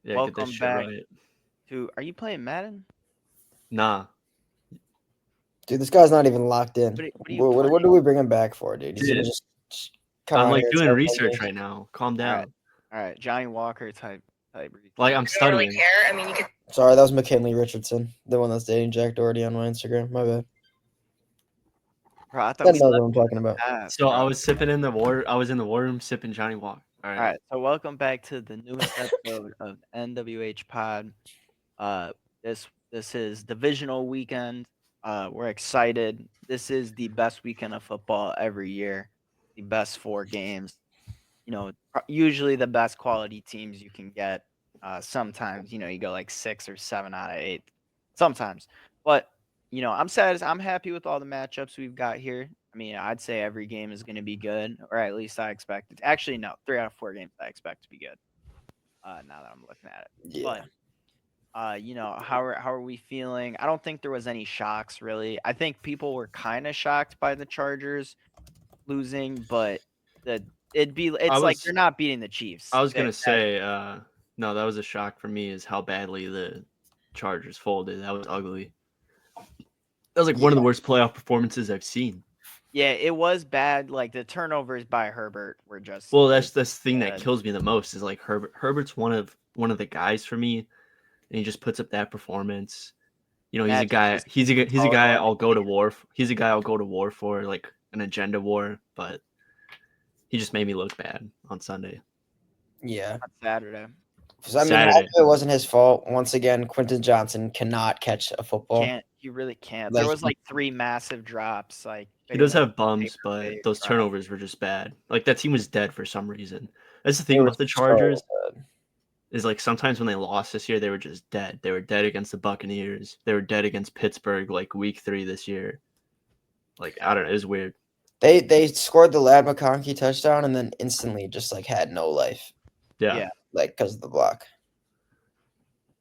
Yeah, get this Welcome shit back right. to. Are you playing Madden? Nah, Dude, this guy's not even locked in. What are you What do playing? we bring him back for, dude? He's gonna dude, just come I'm out like here and doing start playing research games. right now. Calm All right, down. all right. Johnny Walker type Like research. I'm I don't really studying. care. I mean, you could. Sorry, that was McKinley Richardson, the one that's dating Jack Doherty on my Instagram. My bad. Bro, I thought That we knows what left I'm talking about. that, So bro. I was sipping in the water. I was in the war room sipping Johnny Walker. All All right. right, so welcome back to the newest episode of NWH Pod. Uh, this is Divisional Weekend. We're excited. This is the best weekend of football every year. The best 4 games. Usually the best quality teams you can get. Sometimes, you go like 6 or 7 out of 8. Sometimes. But, I'm happy with all the matchups we've got here. I mean, I'd say every game is going to be good, or at least I expect it. Actually, no, 3 out of 4 games I expect to be good. Now that I'm looking at it. Yeah. But how are we feeling? I don't think there was any shocks really. I think people were kind of shocked by the Chargers losing, but the I it's like was they're not beating the Chiefs. I was That, gonna that say, no, that was a shock for me. Is how badly the Chargers folded. That was ugly. That was like one of Yeah. the worst playoff performances I've seen. yeah, it was bad. Like the turnovers by Herbert were just Well, that's the thing that bad. kills me the most is like Herbert's one of the guys for me, and he just puts up that performance. He's a Matt guy. just He's a all guy going I'll go to idiot war. He's a guy I'll go to war for, like an agenda war. But he just made me look bad on Sunday, Yeah. on Saturday. Because I mean, half Saturday. of it wasn't his fault. Once again, Quentin Johnson cannot catch a football. You really can't. There Like, was like 3 massive drops, like He pretty does much have bums, paper but bag those drops. turnovers were just bad. Like that team was dead for some reason. That's the they thing were about the so Chargers bad. is like sometimes when they lost this year, they were just dead. They were dead against the Buccaneers. They were dead against Pittsburgh like week 3 this year. Like I don't know, it was weird. They scored the Lad McConkey touchdown and then instantly just like had no life, Yeah. Yeah. like because of the block.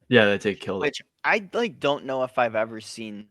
Yeah, that did kill it. Which I like don't know if I've ever seen.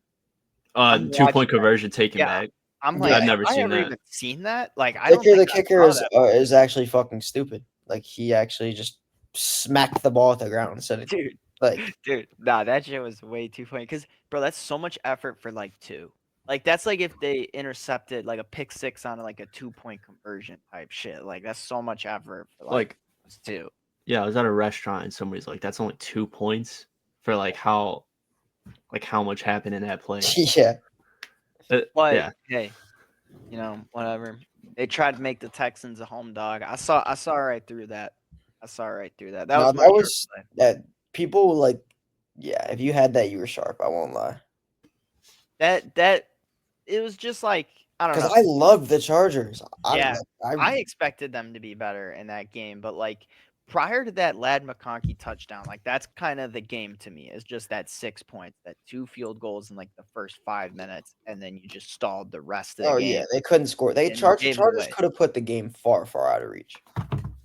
I'm 2 watching point that. conversion taken Yeah, back. I'm Yeah. like, I've have never I seen ever that. even seen that? Like, I don't Kicker, think the I kicker saw is that, is actually fucking stupid. Like he actually just smacked the ball at the ground instead of dude. like Dude, nah, that shit was way too funny. Cause, bro, that's so much effort for like 2. Like, that's like if they intercepted like a pick 6 on like a 2-point conversion type shit. Like, that's so much effort for like Like 2. yeah, I was at a restaurant and somebody's like, "That's only 2 points for how much happened in that play." yeah. But Yeah, hey, whatever. They tried to make the Texans a home dog. I saw right through that. I saw right through that. That No, was my that sharp was play. that people like. Yeah, if you had that, you were sharp. I won't lie. That it was just like I don't Because know. I love the Chargers. Yeah, I expected them to be better in that game, but like prior to that Lad McConkey touchdown, like that's kind of the game to me. Is just that 6 points, that 2 field goals in like the first 5 minutes, and then you just stalled the rest of the Oh game yeah, they couldn't score. They and you gave it Chargers away. could have put the game far, far out of reach.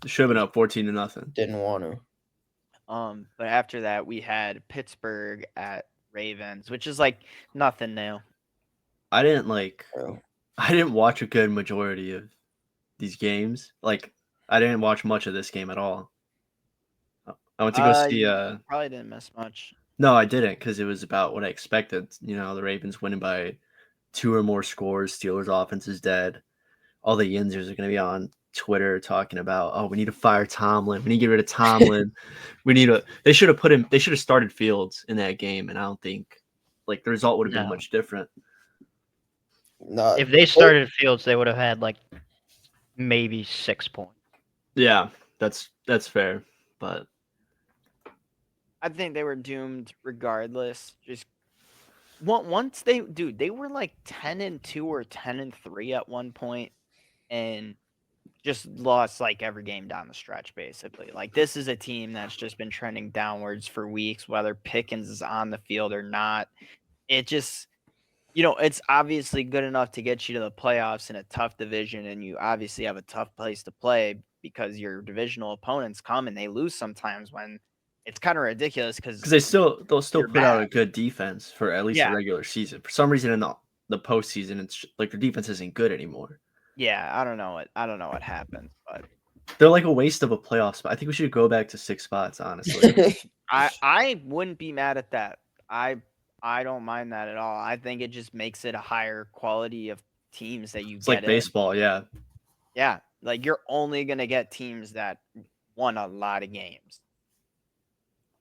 should have been up 14-0. Didn't want to. But after that we had Pittsburgh at Ravens, which is like nothing new. I didn't Bro. I didn't watch a good majority of these games. Like I didn't watch much of this game at all. I went to go see You probably didn't miss much. No, I didn't because it was about what I expected. The Ravens winning by 2 or more scores. Steelers' offense is dead. All the Yinzers are going to be on Twitter talking about, oh, we need to fire Tomlin. We need to get rid of Tomlin. They should have They should have started Fields in that game, and I don't think the result would have been No. much different. No, If they started Fields, they would have had like maybe 6 points. Yeah, that's fair, but I think they were doomed regardless. Just once they were like 10-2 or 10-3 at one point, and just lost like every game down the stretch. Basically, like this is a team that's just been trending downwards for weeks, whether Pickens is on the field or not. It just it's obviously good enough to get you to the playoffs in a tough division, and you obviously have a tough place to play because your divisional opponents come and they lose sometimes when it's kind of ridiculous because because they'll still you're put out bad. a good defense for at least Yeah. the regular season. For some reason in the postseason, it's like their defense isn't good anymore. Yeah, I don't know what happened, but they're like a waste of a playoff spot. I think we should go back to 6 spots, honestly. I wouldn't be mad at that. I don't mind that at all. I think it just makes it a higher quality of teams that you It's get like in. baseball, yeah. Yeah, like you're only gonna get teams that won a lot of games.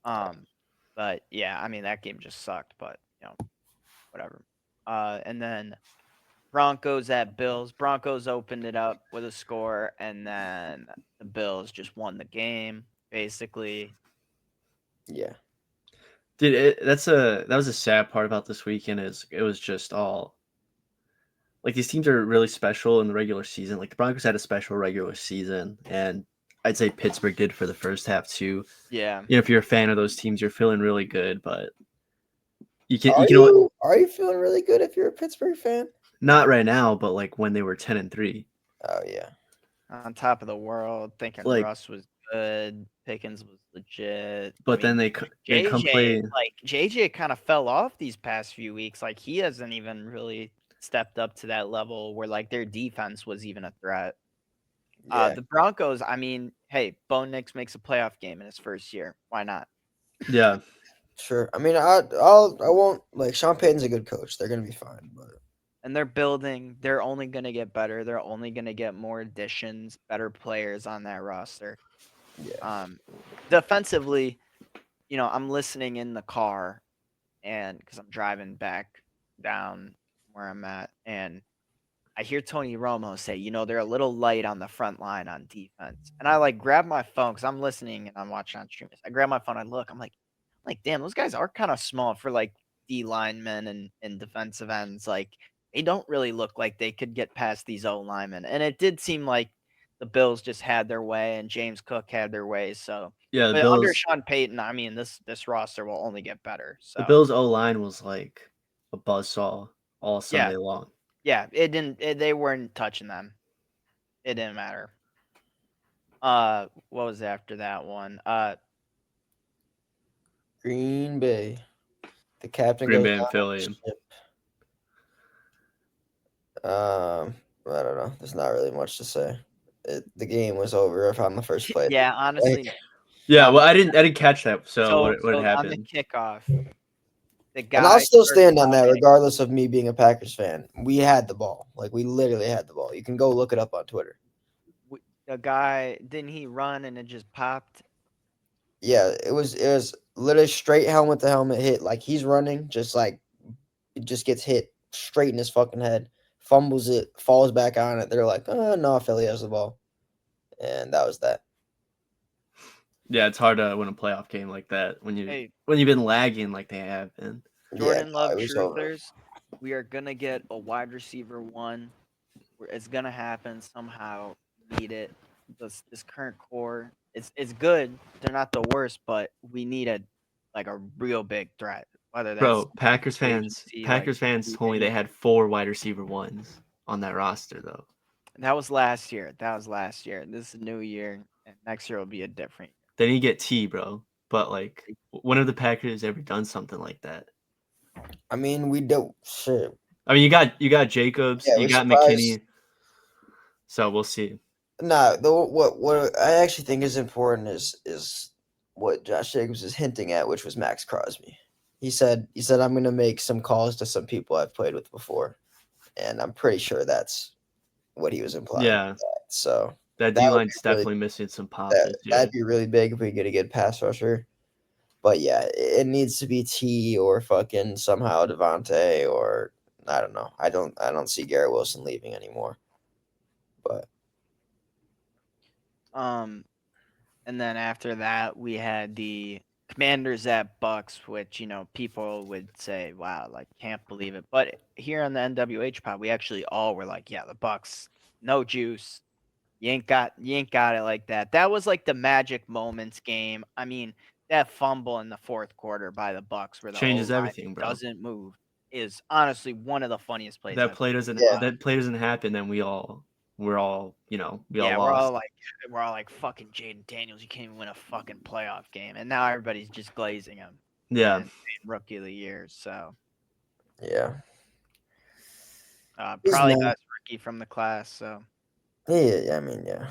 But yeah, I mean that game just sucked, but whatever. And then Broncos at Bills. Broncos opened it up with a score, and then the Bills just won the game, basically. Yeah. Dude, that was a sad part about this weekend is it was just all like these teams are really special in the regular season. Like the Broncos had a special regular season, and I'd say Pittsburgh did for the first half too. Yeah. If you're a fan of those teams, you're feeling really good, but you Are can you feeling really good if you're a Pittsburgh fan? not right now, but like when they were 10-3. Oh yeah. On top of the world, thinking Like- Russ was good, Pickens was legit. But then they come play. JJ kind of fell off these past few weeks. Like he hasn't even really stepped up to that level where like their defense was even a threat. Yeah. The Broncos, I mean, hey, Bo Nix makes a playoff game in his first year. Why not? Yeah, Sure. I mean, I won't like Sean Payton's a good coach. They're gonna be fine, but And they're building. They're only going to get better. They're only going to get more additions, better players on that roster. yeah. Defensively, I'm listening in the car, and because I'm driving back down where I'm at, and I hear Tony Romo say, they're a little light on the front line on defense. And I like grab my phone because I'm listening and I'm watching on streamers. I grab my phone, I look, I'm like, damn, those guys are kind of small for like D linemen and defensive ends. Like they don't really look like they could get past these O linemen. And it did seem like the Bills just had their way and James Cook had their way. So yeah. but under Sean Payton, I mean, this roster will only get better. So The Bills' O-line was like a buzzsaw all Sunday long. yeah, they weren't touching them. It didn't matter. What was after that one? Green Bay. The captain Green goes Bay and down on Philly. the ship. I don't know. There's not really much to say. The game was over if on the first play. Yeah, honestly. Yeah, well, I didn't catch that. So what on the happened? kickoff, the guy. And I'll still stand on that, running. regardless of me being a Packers fan. We had the ball. Like we literally had the ball. You can go look it up on Twitter. The guy, didn't he run and it just popped? Yeah, it was literally straight helmet to helmet hit. Like he's running, just like it just gets hit straight in his fucking head. Fumbles it, falls back on it. They're like, oh no, Philly has the ball. And that was that. Yeah, it's hard to win a playoff game like that when you've been lagging like they have been. Jordan Love it was over. truthers. We are gonna get a wide receiver one. It's gonna happen somehow. Need it. This current core, it's good. They're not the worst, but we need a real big threat. Whether that's Packers fans told me they had 4 wide receiver ones on that roster though. That was last year. This is a new year, and next year will be a different. They need to get T, bro. But like, when have the Packers ever done something like that? I mean, we don't. Shit. I mean, you got Jacobs, you got McKinney. So we'll see. Nah, what I actually think is important is what Josh Jacobs is hinting at, which was Max Crosby. He said I'm going to make some calls to some people I've played with before, and I'm pretty sure that's what he was implying. Yeah. So that D-line's definitely missing some pop. That'd be really big if we get a good pass rusher. But yeah, it needs to be T or fucking somehow Devontae or I don't know. I don't see Garrett Wilson leaving anymore. But and then after that we had the Commanders at Bucks, which people would say, "Wow, like can't believe it." But here on the NWH pod, we actually all were like, "Yeah, the Bucks, no juice. You ain't got it like that." That was like the magic moments game. I mean, that fumble in the fourth quarter by the Bucks where the changes O-line everything, bro. Doesn't move is honestly one of the funniest plays. That play doesn't happen, then we're all lost. We're all like fucking Jaden Daniels. You can't even win a fucking playoff game, and now everybody's just glazing him. Yeah, and rookie of the year. So yeah, probably best rookie from the class. So yeah, I mean, yeah.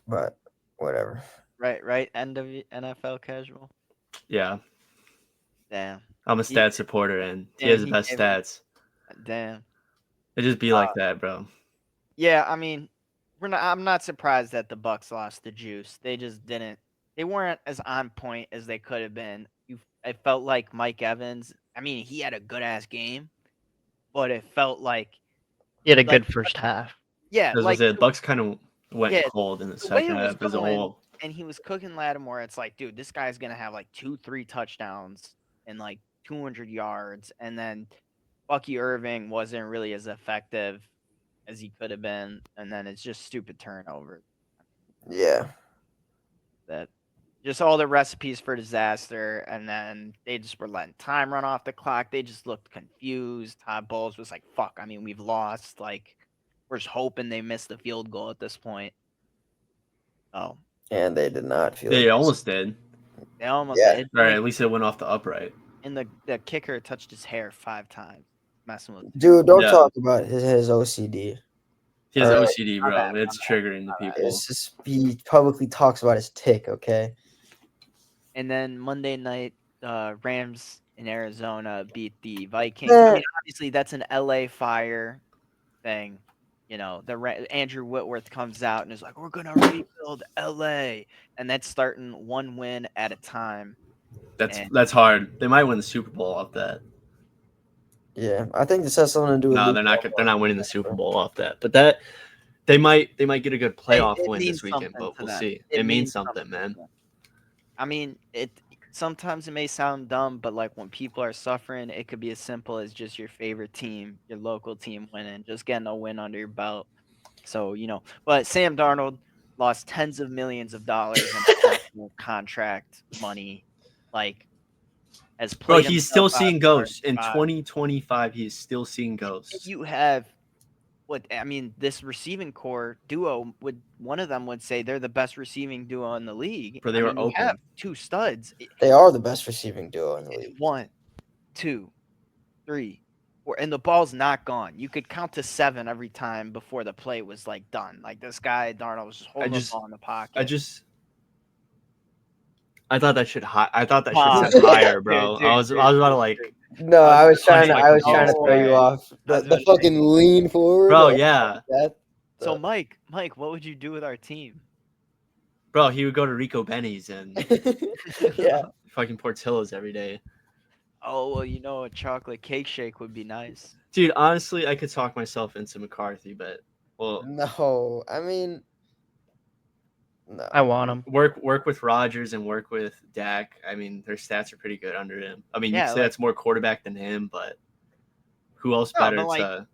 but whatever. Right. NFL casual. Yeah, Damn. I'm a He, stat supporter, and he damn. has the He best gave. stats. Damn. It just be like that, bro. Yeah, I mean, I'm not surprised that the Bucks lost the juice. They just didn't. They weren't as on point as they could have been. I felt like Mike Evans. I mean, he had a good ass game, but it felt like He had a like good first half. yeah, As I like said, Bucks kind of went yeah, cold in the the way second it was half as a going, whole. and he was cooking Lattimore. It's like, dude, this guy's gonna have like 2-3 touchdowns and like 200 yards, and then Bucky Irving wasn't really as effective as he could have been, and then it's just stupid turnovers. Yeah. That just all the recipes for disaster, and then they just were letting time run off the clock. They just looked confused. Todd Bowles was like, "Fuck! I mean, we've lost. Like, we're just hoping they miss the field goal at this point." Oh, And they did not feel They it. almost did. they almost Yeah. did. Or at least it went off the upright. And the kicker touched his hair 5 times, messing with. Dude, don't Yeah. talk about his OCD. He has Alright. OCD, My bro. bad, It's triggering to people. It's just he publicly talks about his tick, okay? And then Monday night, Rams in Arizona beat the Vikings. I mean, obviously that's an LA Fire thing. You know, Andrew Whitworth comes out and is like, "We're gonna rebuild LA," and that's starting one win at a time. That's hard. They might win the Super Bowl off that. Yeah, I think this has something to do with. No, Luke they're not. Walton. They're not winning the Super Bowl off that. But that they might get a good playoff It win means this weekend. something But to we'll them. see. It It means means something, man. to them. I mean, sometimes it may sound dumb, but like when people are suffering, it could be as simple as just your favorite team, your local team winning, just getting a win under your belt. So, but Sam Darnold lost tens of millions of dollars in potential contract money, like has Bro, played he's himself still out seeing of ghosts in spot. 2025. He's still seeing ghosts. You have this receiving core duo one of them would say they're the best receiving duo in the league. Bro, they were You have open. 2 studs. They are the best receiving duo in the league. 1, 2, 3, 4, and the ball's not gone. You could count to 7 every time before the play was like done. Like this guy Darnold was just holding the ball in the pocket. I thought that should I thought that Wow. should set higher, bro. Dude, I was about to like, No, I was trying to punch my throw you computer. off. I was The about to fucking lean forward. bro. Oh, Yeah, that- So Mike, what would you do with our team? bro. He would go to Rico Benny's and yeah. fucking Portillo's every day. Oh well, a chocolate cake shake would be nice. Dude, honestly, I could talk myself into McCarthy, but No, I mean, no. I want him. work with Rodgers and work with Dak. I mean, their stats are pretty good under him. I mean, you Yeah, could say that's more quarterback than him, but who else No, better but, like, to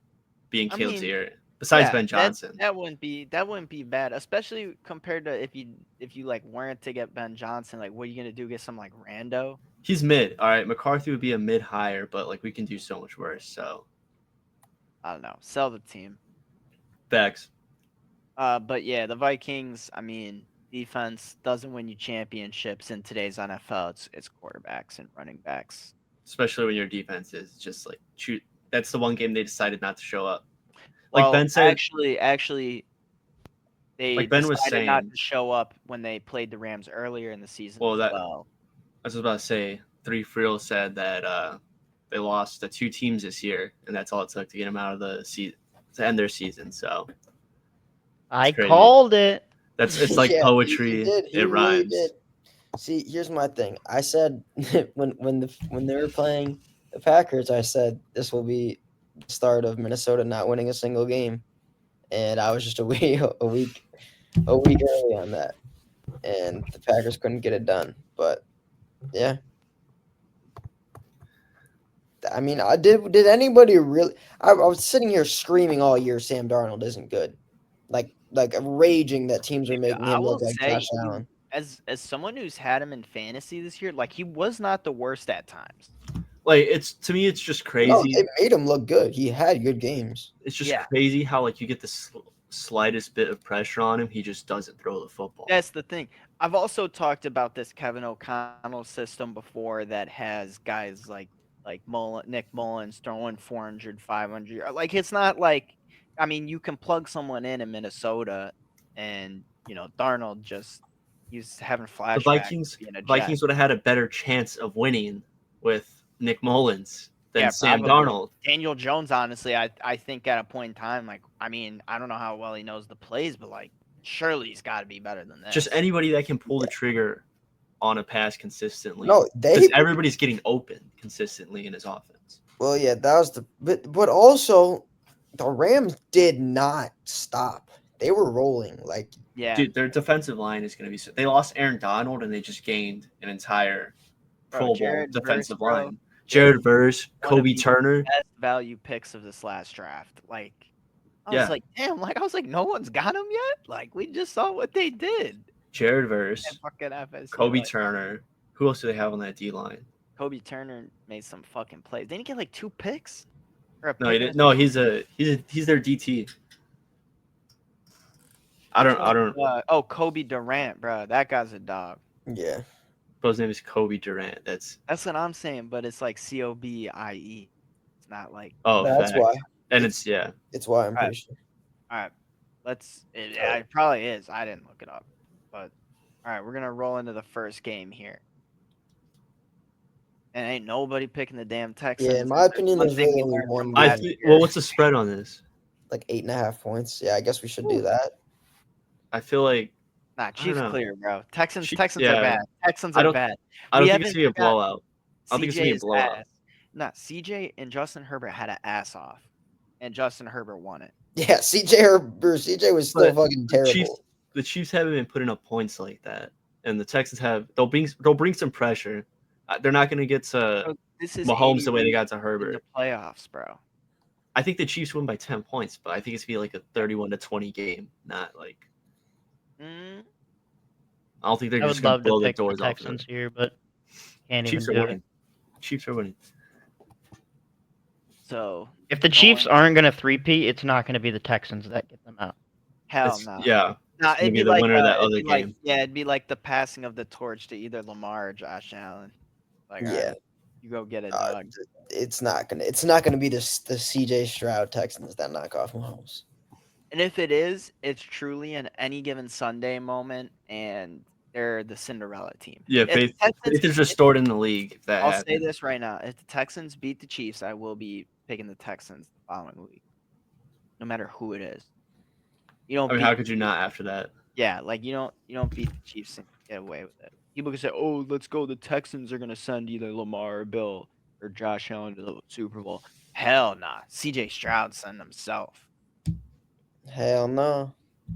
be in I Caleb's mean, ear besides Yeah, Ben Johnson? That wouldn't be bad, especially compared to if you like weren't to get Ben Johnson. Like, what are you gonna do? Get some like rando? He's mid. All right, McCarthy would be a mid higher, but like we can do so much worse. So I don't know. Sell the team. facts. But yeah, the Vikings. I mean, defense doesn't win you championships in today's NFL. It's quarterbacks and running backs. Especially when your defense is just like shoot. That's the one game they decided not to show up. Like Well, Ben said, actually, they Like Ben was decided not saying- to show up when they played the Rams earlier in the season. Well, as I was about to say, 3 Friel said that they lost to 2 teams this year, and that's all it took to get them out of the season to end their season. So I crazy. called it. it's like Yeah, poetry. he did. He It really rhymes. did. See, here's my thing. I said when they were playing the Packers, I said this will be the start of Minnesota not winning a single game, and I was just a week early on that, and the Packers couldn't get it done. But yeah, I mean, I did. Did anybody really? I was sitting here screaming all year, Sam Darnold isn't good, like raging that teams are making I him will look like say Josh Allen. As someone who's had him in fantasy this year, like he was not the worst at times. Like to me, it's just crazy. No, it made him look good. He had good games. It's just Yeah. crazy how like you get the slightest bit of pressure on him, he just doesn't throw the football. That's the thing. I've also talked about this Kevin O'Connell system before that has guys like Nick Mullins throwing 400, 500. Like it's not like, I mean, you can plug someone in Minnesota and Darnold he's having flashbacks. The Vikings would have had a better chance of winning with Nick Mullins than Sam probably. Darnold. Daniel Jones, honestly, I think at a point in time, like, I mean, I don't know how well he knows the plays, but like, surely he's got to be better than this. Just anybody that can pull the trigger on a pass consistently. No, because everybody's getting open consistently in his offense. Well, yeah, that was but also the Rams did not stop. They were rolling like. Yeah, dude, their defensive line is going to be. They lost Aaron Donald and they just gained an entire Pro Bowl defensive line. Jared Verse, Kobe Turner, best value picks of this last draft. Like, I was like, damn, like I was like, no one's got him yet. Like, we just saw what they did. Jared Verse, Kobe Turner. Who else do they have on that D line? Kobe Turner made some fucking plays. Didn't he get like 2 picks? No, he didn't. No, he's their DT. I don't. Kobe Durant, bro. That guy's a dog. Yeah. But his name is Kobe Durant. That's what I'm saying, but it's like COBIE. It's not like. Oh, that's fact. why. And it's It's why I'm pretty sure. All right, it probably is. I didn't look it up, but all right, we're gonna roll into the first game here. And ain't nobody picking the damn Texans. Yeah, in my opinion, there's really only one. Well, what's the spread on this? Like 8.5 points. Yeah, I guess we should do that. I feel like. Nah, Chiefs clear, bro. Texans are bad. Texans are bad. I don't think it's gonna be a blowout. I don't think it's gonna be a blowout. Nah, CJ and Justin Herbert had an ass off, and Justin Herbert won it. Yeah, CJ was still fucking terrible. The Chiefs haven't been putting up points like that, and the Texans have. They'll bring some pressure. They're not gonna get to Mahomes the way they got to Herbert. In the playoffs, bro. I think the Chiefs win by 10 points, but I think it's gonna be like a 31-20 game, not like. I don't think they're just going to blow the doors off. Texans here, but can't Chiefs even do it. Chiefs are winning. So if the Chiefs aren't going to three-peat, it's not going to be the Texans that get them out. Hell no. Yeah. Nah, it'd be the like winner of that other game. It'd be like the passing of the torch to either Lamar or Josh Allen. Like, yeah, you go get it, dog. It's not gonna be the CJ Stroud Texans that knock off Mahomes. And if it is, it's truly an any given Sunday moment, and they're the Cinderella team. Yeah, Faith is restored in the league. I'll say this right now: if the Texans beat the Chiefs, I will be picking the Texans the following week, no matter who it is. You don't. I mean, how could you not after that? Yeah, like you don't beat the Chiefs and get away with it. People can say, "Oh, let's go. The Texans are gonna send either Lamar or Bill or Josh Allen to the Super Bowl." Hell nah. CJ Stroud send himself. Hell no.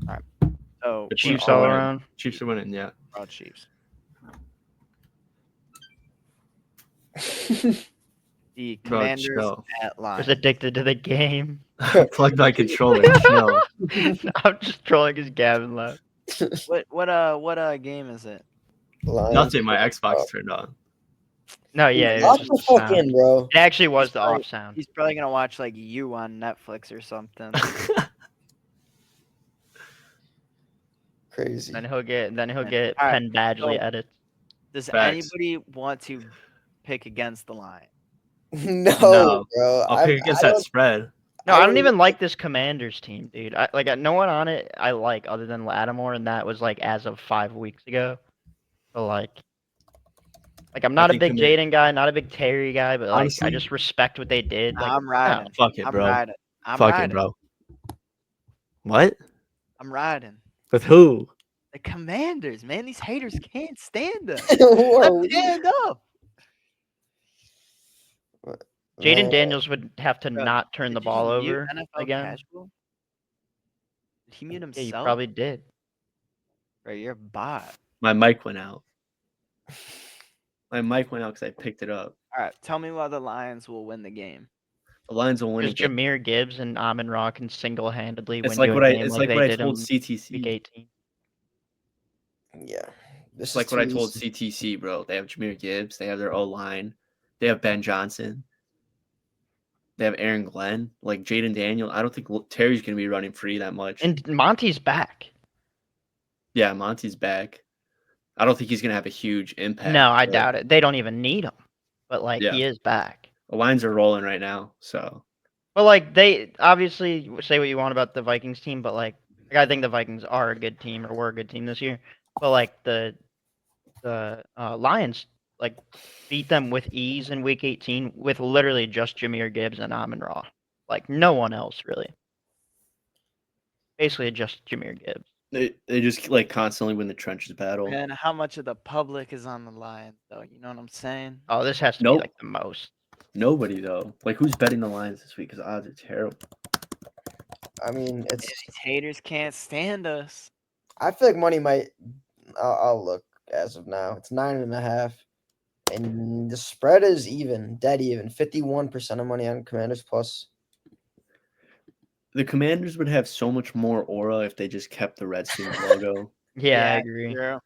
All right. So the Chiefs all around. Chiefs are winning, yeah. All Chiefs. The Commanders at line. Just addicted to the game. Plugged my controller. No. I'm just trolling his Galvin left. What game is it? Nothing. My Xbox turned on. No, yeah. Lock the fuck in, bro. It actually was the off sound. He's probably gonna watch like You on Netflix or something. Crazy. Then he'll get Penn Badgley edits. Does anybody want to pick against the line? No, bro. I'll pick against that spread. No, I don't even like this Commanders team, dude. No one on it I like other than Lattimore, and that was like as of 5 weeks ago. So like I'm not a big Jaden guy, not a big Terry guy, but honestly, I just respect what they did. Like, I'm riding. Fuck it, bro. I'm Fuck riding. it, bro. What? I'm riding. With who? The Commanders, man. These haters can't stand us. Whoa. Stand up. Jaden Daniels would have to not turn the ball over again. Casual? Did he mute himself? Yeah, you probably did. Bro, you're a bot. My mic went out. My mic went out because I picked it up. All right, tell me why the Lions will win the game. The Lions will win. Because Jahmyr Gibbs and Amon-Ra can single-handedly win. It's like what I told CTC. Week 18. Yeah. It's like what I told CTC, bro. They have Jahmyr Gibbs. They have their O-line. They have Ben Johnson. They have Aaron Glenn. Like Jaden Daniel. I don't think Terry's going to be running free that much. And Monty's back. Yeah, Monty's back. I don't think he's going to have a huge impact. No, I doubt it. They don't even need him. But, he is back. The lines are rolling right now, so. Well, they obviously say what you want about the Vikings team, but, Like, I think the Vikings are a good team or were a good team this year, but like the Lions like beat them with ease in Week 18 with literally just Jahmyr Gibbs and Amon-Ra. Like no one else really. Basically just Jahmyr Gibbs. They just like constantly win the trenches battle. And how much of the public is on the Lions, though? You know what I'm saying? Oh, this has to be Nope. like the most. Nobody though. Like who's betting the Lions this week? Because odds are terrible. I mean, it's. These haters can't stand us. I feel like money might. I'll look as of now. It's 9.5, and the spread is even, dead even. 51% of money on Commanders plus. The Commanders would have so much more aura if they just kept the Redskins logo. Yeah, I agree. True.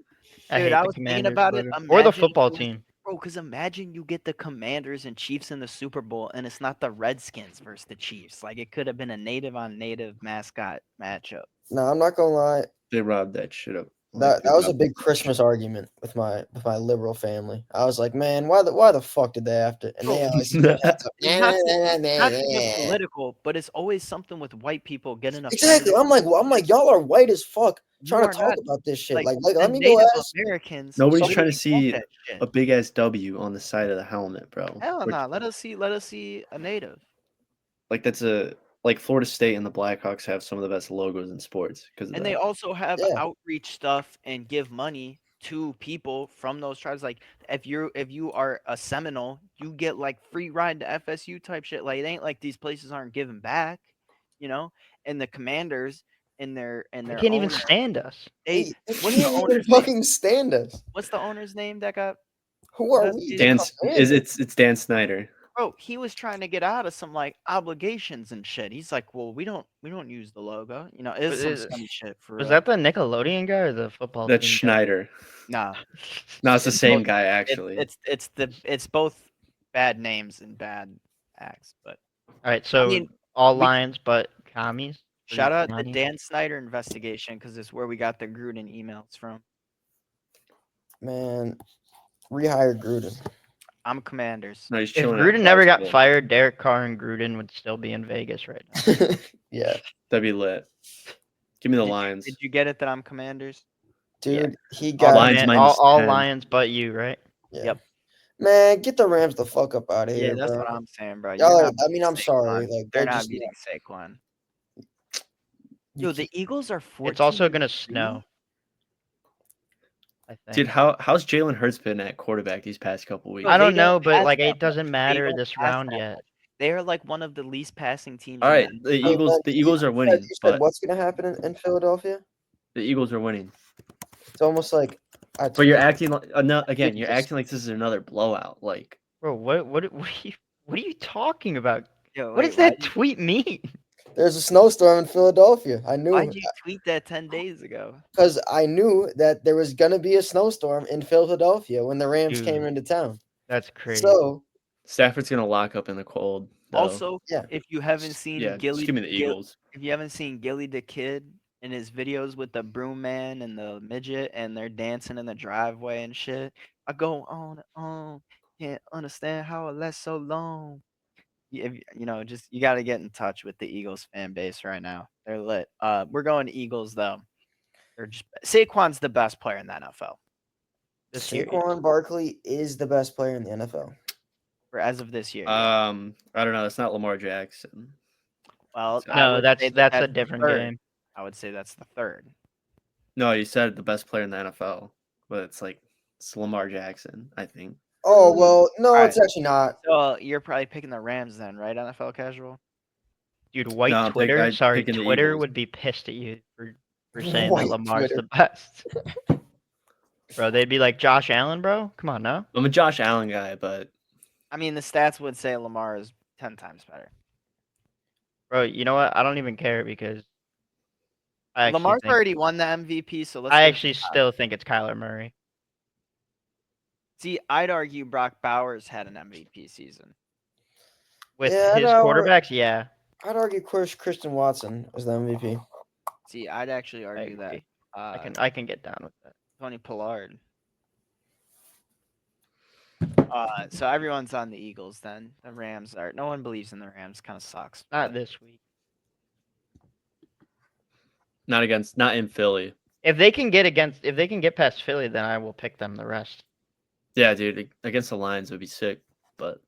I Dude, hate I the was thinking Commanders about it. logo. Or the Imagine football it was- team. Bro, because imagine you get the Commanders and Chiefs in the Super Bowl, and it's not the Redskins versus the Chiefs. Like, it could have been a native-on-native mascot matchup. No, I'm not gonna lie. They robbed that shit up. That was a big Christmas argument with my liberal family. I was like, man, why the fuck did they have to? And they always Not to get political, but it's always something with white people getting offended. exactly. I'm like, y'all are white as fuck trying You to are talk not, about this shit. like, Like the let me go Native ask. Americans. Nobody's Somebody trying to want see that shit. a big ass W on the side of the helmet, bro. Hell We're- no! Let us see a native. Like that's like Florida State and the Blackhawks have some of the best logos in sports because And they also have Yeah. outreach stuff and give money to people from those tribes. Like if you are a Seminole, you get like free ride to FSU type shit. Like it ain't like these places aren't giving back, you know. And the Commanders and their They can't even owner, stand us. They what's can't the even owner's name? fucking stand us. What's the owner's name that got? Who are That's we? the- to Dan command it? it's Dan Snyder. Bro, he was trying to get out of some like obligations and shit. He's like, well, we don't use the logo. You know, it's Was some it- scummy shit for Was real. that the Nickelodeon guy or the football That's team Schneider. Nah. No, it's the same both- guy actually. It's both bad names and bad acts. But All right, so mean, all we- Lions but commies. shout out the Johnny. Dan Snyder investigation because it's where we got the Gruden emails from. Man, rehire Gruden. I'm Commanders. No, he's If chilling. Gruden never got fired, Derek Carr and Gruden would still be in Vegas right now. Yeah, That'd be lit. Give me the Lions. Did you get it that I'm Commanders? dude, he All, got Lions minus all 10. Lions but you, right? yeah. Yep. Man, get the Rams the fuck up out of Yeah, here, that's bro. what I'm saying, bro. Y'all You're are- not I mean, I'm beating sorry. Saquon. Like They're they're not just beating Saquon. you Yo, the Eagles are 14. It's also gonna snow. I think. Dude, how's Jalen Hurts been at quarterback these past couple weeks? Bro, I they don't know, don't but pass like that it doesn't much. They matter don't this pass round that yet. much. They are like one of the least passing teams. All in right, the the NFL. Eagles are you winning, said but what's gonna happen in Philadelphia? the Eagles are winning. It's almost like But you're acting like again, It's you're just- acting like this is another blowout. Like Bro, what are you talking about? Yo, What wait, does that tweet mean? there's a snowstorm in Philadelphia. I knew Why'd you tweet that 10 days ago? because I knew that there was gonna be a snowstorm in Philadelphia when the Rams came Dude. into town. That's crazy. So Stafford's gonna lock up in the cold. Though. Also, Yeah. if you haven't seen yeah, just give me the Eagles. if you haven't seen Gilly the Kid in his videos with the broom man and the midget and they're dancing in the driveway and shit, I go on and on, can't understand how it lasts so long. You know, just you got to get in touch with the Eagles fan base right now. They're lit. We're going Eagles though. They're just Saquon's the best player in the NFL This year. Saquon Barkley is the best player in the NFL. for as of this year. yeah. I don't know. It's not Lamar Jackson. Well, so- I No, would that's say that a that's the different third. game. I would say that's the third. No, you said the best player in the NFL, but it's Lamar Jackson. I think. Oh well, no, Alright. it's actually not. So you're probably picking the Rams then, right? NFL casual. Dude, white No, I'm Twitter, I'm sorry, picking the Twitter Eagles. would be pissed at you for saying White that Lamar's Twitter. the best. Bro, they'd be like Josh Allen, bro. Come on now. I'm a Josh Allen guy, but I mean, the stats would say Lamar is 10 times better. Bro, you know what? I don't even care because I actually Lamar's think, already won the MVP, so let's. I give it actually to Todd. still think it's Kyler Murray. See. I'd argue Brock Bowers had an MVP season. With Yeah, his no, quarterbacks, yeah. I'd argue Christian Watson was the MVP. See, I'd actually I argue that agree. uh, I can get down with that. Tony Pollard. So everyone's on the Eagles then. The Rams are. No one believes in the Rams. Kind of sucks. Not but- this week. Not in Philly. If they can get past Philly, then I will pick them the rest. Yeah, dude, against the Lions would be sick, but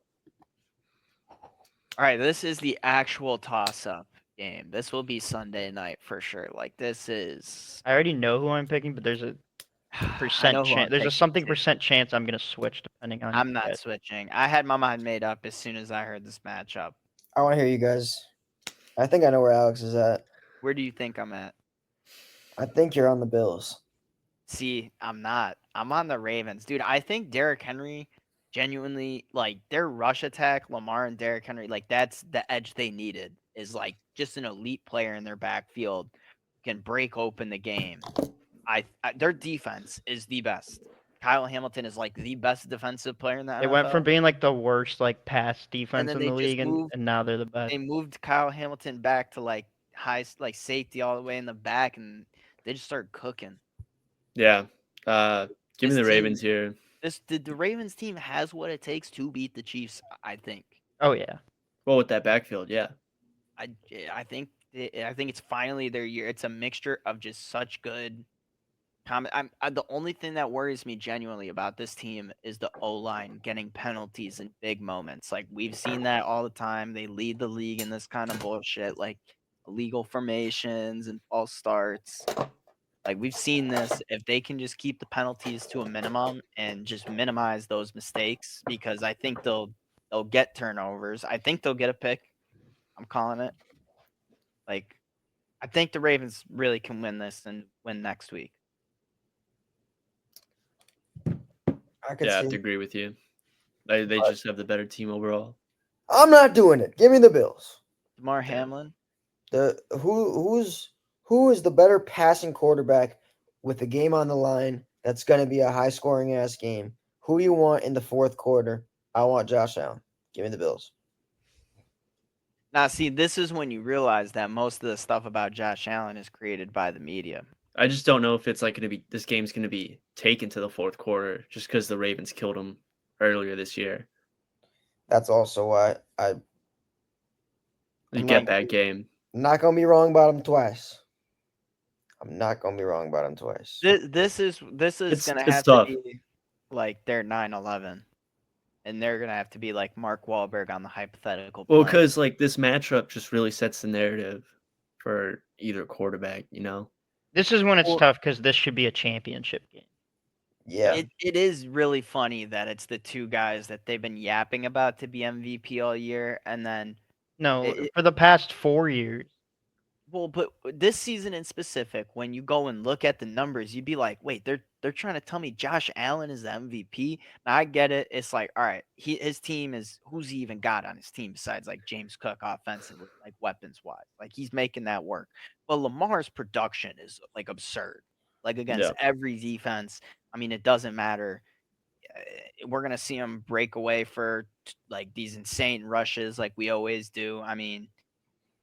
All right, this is the actual toss-up game. This will be Sunday night for sure. Like this is. I already know who I'm picking, but there's a I know who I'm chance. There's a picking, something too. percent chance I'm gonna switch depending on. I'm not switching. I had my mind made up as soon as I heard this matchup. I want to hear you guys. I think I know where Alex is at. Where do you think I'm at? I think you're on the Bills. See, I'm not. I'm on the Ravens. Dude, I think Derrick Henry genuinely, like, their rush attack, Lamar and Derrick Henry, like, that's the edge they needed, is, like, just an elite player in their backfield who can break open the game. Their defense is the best. Kyle Hamilton is, like, the best defensive player in the NFL. They went from being, like, the worst, like, pass defense then in they the just league, and moved- now they're the best. They moved Kyle Hamilton back to, like, high, like, safety all the way in the back, and they just started cooking. yeah. Give me This the team- Ravens here. The Ravens team has what it takes to beat the Chiefs, I think. Oh yeah. Well, with that backfield, yeah. I think it's finally their year. It's a mixture of just such good. The only thing that worries me genuinely about this team is the O-line getting penalties in big moments. Like we've seen that all the time. They lead the league in this kind of bullshit, like illegal formations and false starts. Like we've seen this. If they can just keep the penalties to a minimum and just minimize those mistakes, because I think they'll get turnovers. I think they'll get a pick. I'm calling it. Like, I think the Ravens really can win this and win next week. I could Yeah, I have see. to agree with you. They just have the better team overall. I'm not doing it. Give me the Bills. DeMar Hamlin. Who is the better passing quarterback with the game on the line? That's going to be a high scoring ass game. Who you want in the fourth quarter? I want Josh Allen. Give me the Bills. Now, see, this is when you realize that most of the stuff about Josh Allen is created by the media. I just don't know if it's like this game's going to be taken to the fourth quarter just because the Ravens killed him earlier this year. That's also why You I'm get not- that game. I'm not going to be wrong about him twice. I'm not going to be wrong about him twice. This is It's going to have tough. to be like their 9/11. And they're going to have to be like Mark Wahlberg on the hypothetical Well, plane. because like this matchup just really sets the narrative for either quarterback, you know? This is when it's Well- tough because this should be a championship game. Yeah. It is really funny that it's the two guys that they've been yapping about to be MVP all year, and then No, for the past 4 years. well, but this season in specific, when you go and look at the numbers, you'd be like, wait, they're trying to tell me Josh Allen is the MVP. Now I get it. It's like, all right, his team is who's he even got on his team besides like James Cook offensively, like weapons wise, like he's making that work. But Lamar's production is like absurd, like against every defense. I mean, it doesn't matter. We're gonna see him break away for like these insane rushes, like we always do. I mean.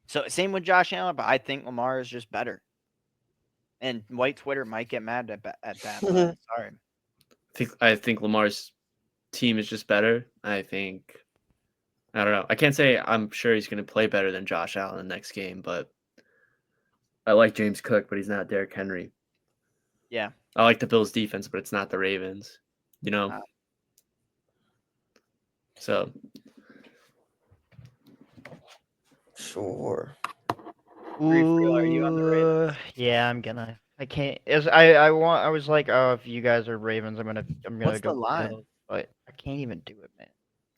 So same with Josh Allen, but I think Lamar is just better. And white Twitter might get mad at that, but I'm sorry. I think Lamar's team is just better. I don't know. I can't say I'm sure he's going to play better than Josh Allen in the next game, but I like James Cook, but he's not Derrick Henry. Yeah. I like the Bills defense, but it's not the Ravens, you know? So Sure. Real, are you on the Ravens? Yeah, I'm gonna. I can't. I was like, oh, if you guys are Ravens, I'm gonna What's go the line? Bills, but I can't even do it, man.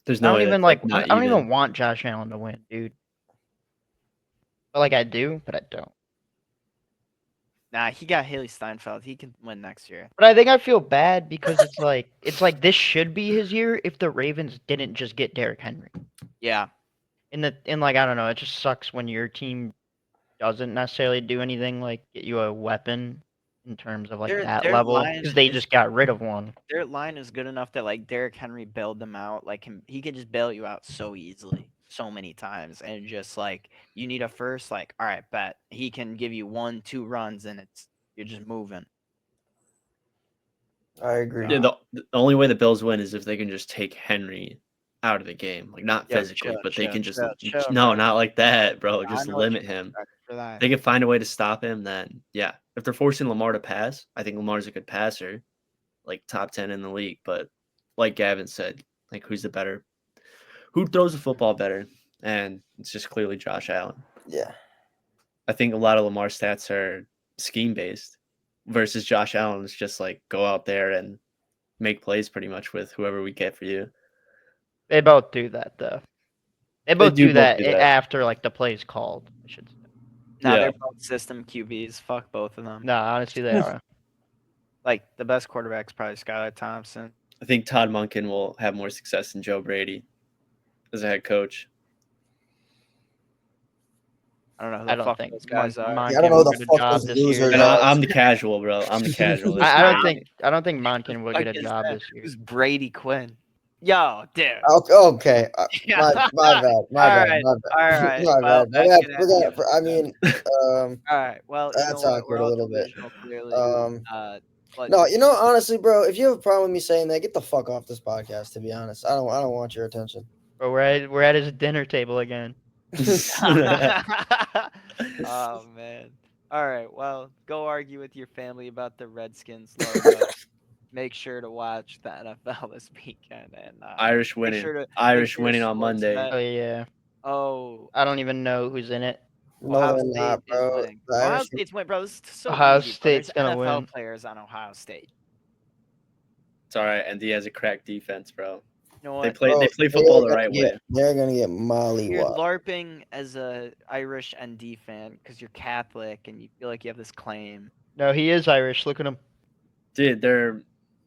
there's I no don't way even that's, like. not I don't even. even want Josh Allen to win, dude. But like I do, but I don't. Nah, he got Haley Steinfeld. He can win next year. But I think I feel bad because it's like this should be his year if the Ravens didn't just get Derrick Henry. Yeah. In like I don't know, it just sucks when your team doesn't necessarily do anything like get you a weapon in terms of like that Their level line because they is- just got rid of one. Their line is good enough that like Derrick Henry bailed them out. Like he can just bail you out so easily, so many times, and just like you need a first, like all right, bet he can give you 1-2 runs, and you're just moving. I agree. Yeah, the only way the Bills win is if they can just take Henry out of the game. Like, not Yo, physically, chill, but they chill, can just chill, no, bro. not like that, bro. I Just know what limit you him. expect for that. They can find a way to stop him, then yeah. If they're forcing Lamar to pass, I think Lamar's a good passer, like top 10 in the league. But like Gavin said, like who throws the football better? And it's just clearly Josh Allen. Yeah. I think a lot of Lamar's stats are scheme based versus Josh Allen's just like go out there and make plays pretty much with whoever we get for you. They both do that though. They They both do do both that do that. after like the play's called. I should say. No, Yeah. they're both system QBs. Fuck both of them. No, honestly, they are. Like the best quarterback's probably Skylar Thompson. I think Todd Monken will have more success than Joe Brady as a head coach. I don't know who I the don't fuck think those guys are. Yeah, I don't know will who the get a fuck job those this year. losers And are. I'm the casual, bro. I'm the casual. This I don't Brady think thing. Monken will Fuck get a is job that? this year. Who's Brady Quinn? Yo, dude. Okay. Yeah. My bad. My All bad. right, My bad. all right. My Well, bad. that Yeah, can end the I mean, All right. Well, you know that's what? awkward We're a all little bit. delusional, clearly. But No, honestly, bro, if you have a problem with me saying that, get the fuck off this podcast. To be honest, I don't want your attention. But we're at his dinner table again. oh man. All right. Well, go argue with your family about the Redskins logo. Make sure to watch the NFL this weekend and Irish make winning. sure to Irish make sure to winning on sports Monday. bet. Oh yeah. Oh, I don't even know who's in it. No, Ohio they're not, State is bro. winning. The Ohio Irish- State's winning, bro. This is so Ohio easy, bro. There's State's gonna NFL win. players on Ohio State. It's all right. And he has a crack defense, bro. You know They what? play Bro, football the right way. They're gonna get You're mollywopped. LARPing as a Irish ND fan because you're Catholic and you feel like you have this claim. No, he is Irish. Look at him. Dude, they're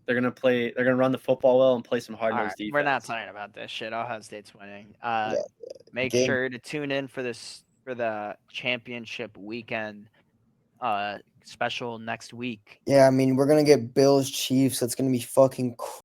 gonna play. They're gonna run the football well and play some hard All nosed right, defense. we're not talking about this shit. Ohio State's winning. Make Game- sure to tune in for the championship weekend special next week. Yeah, I mean, we're gonna get Bills Chiefs. That's gonna be fucking